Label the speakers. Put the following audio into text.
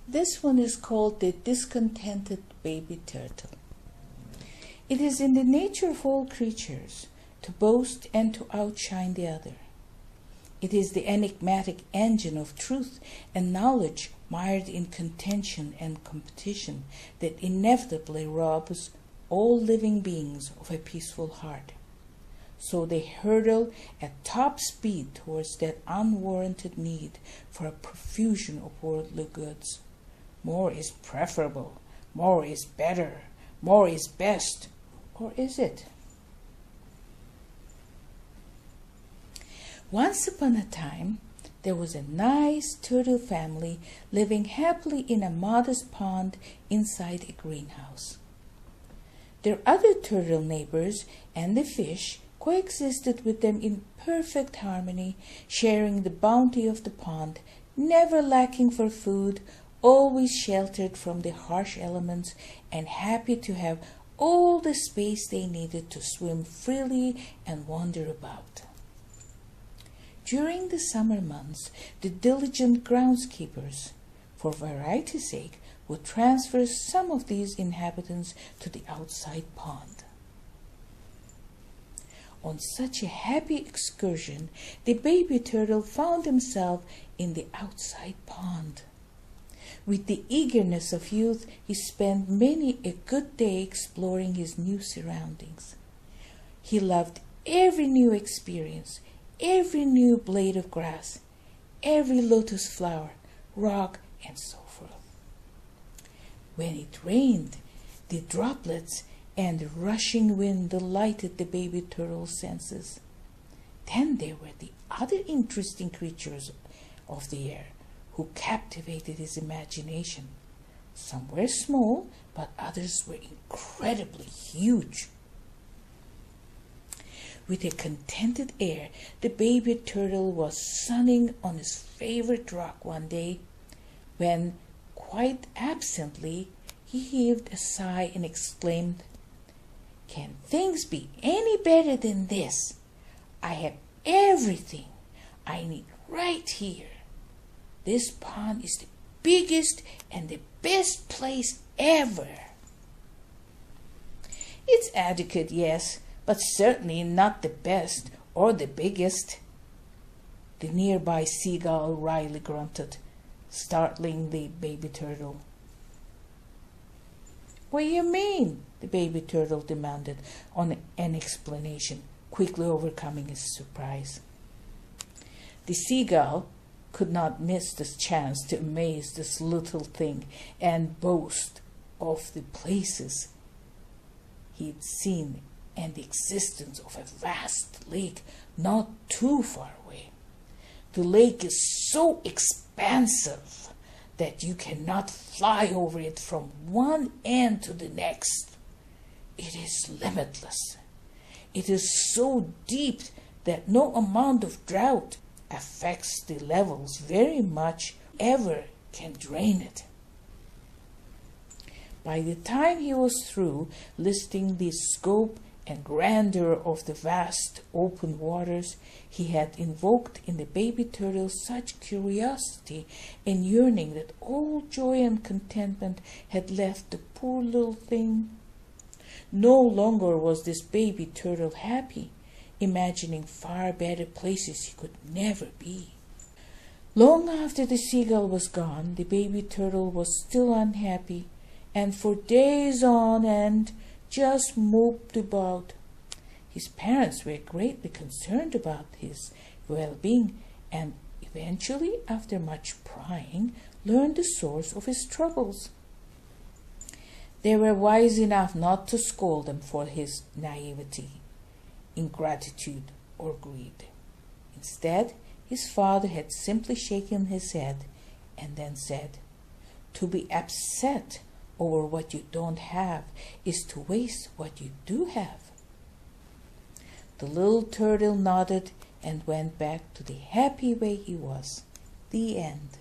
Speaker 1: This one is called the Discontented Baby Turtle. It is in the nature of all creatures to boast and to outshine the other. It is the enigmatic engine of truth and knowledge mired in contention and competition that inevitably robs all living beings of a peaceful heart. So they hurtle at top speed towards that unwarranted need for a profusion of worldly goods. More is preferable, more is better, more is best, or is it? Once upon a time, there was a nice turtle family living happily in a modest pond inside a greenhouse. Their other turtle neighbors and the fish coexisted with them in perfect harmony, sharing the bounty of the pond, never lacking for food, always sheltered from the harsh elements, and happy to have all the space they needed to swim freely and wander about. During the summer months, the diligent groundskeepers, for variety's sake, would transfer some of these inhabitants to the outside pond. On such a happy excursion, the baby turtle found himself in the outside pond. With the eagerness of youth, he spent many a good day exploring his new surroundings. He loved every new experience, every new blade of grass, every lotus flower, rock, and so forth. When it rained, the droplets and the rushing wind delighted the baby turtle's senses. Then there were the other interesting creatures of the air who captivated his imagination. Some were small, but others were incredibly huge. With a contented air, the baby turtle was sunning on his favorite rock one day, when, quite absently, he heaved a sigh and exclaimed, "Can things be any better than this? I have everything I need right here. This pond is the biggest and the best place ever." "It's adequate, yes, but certainly not the best or the biggest," the nearby seagull wryly grunted, startling the baby turtle. "What do you mean?" the baby turtle demanded on an explanation, quickly overcoming his surprise. The seagull could not miss this chance to amaze this little thing and boast of the places he'd seen and the existence of a vast lake not too far away. The lake is so expansive that you cannot fly over it from one end to the next. It is limitless. It is so deep that no amount of drought affects the levels very much ever can drain it. By the time he was through listing the scope and grandeur of the vast open waters, he had invoked in the baby turtle such curiosity and yearning that all joy and contentment had left the poor little thing. No longer was this baby turtle happy, imagining far better places he could never be. Long after the seagull was gone, the baby turtle was still unhappy, and for days on end just moped about. His parents were greatly concerned about his well-being, and eventually, after much prying, learned the source of his troubles. They were wise enough not to scold him for his naivety, ingratitude, or greed. Instead, his father had simply shaken his head and then said, "To be upset over what you don't have is to waste what you do have." The little turtle nodded and went back to the happy way he was. The end.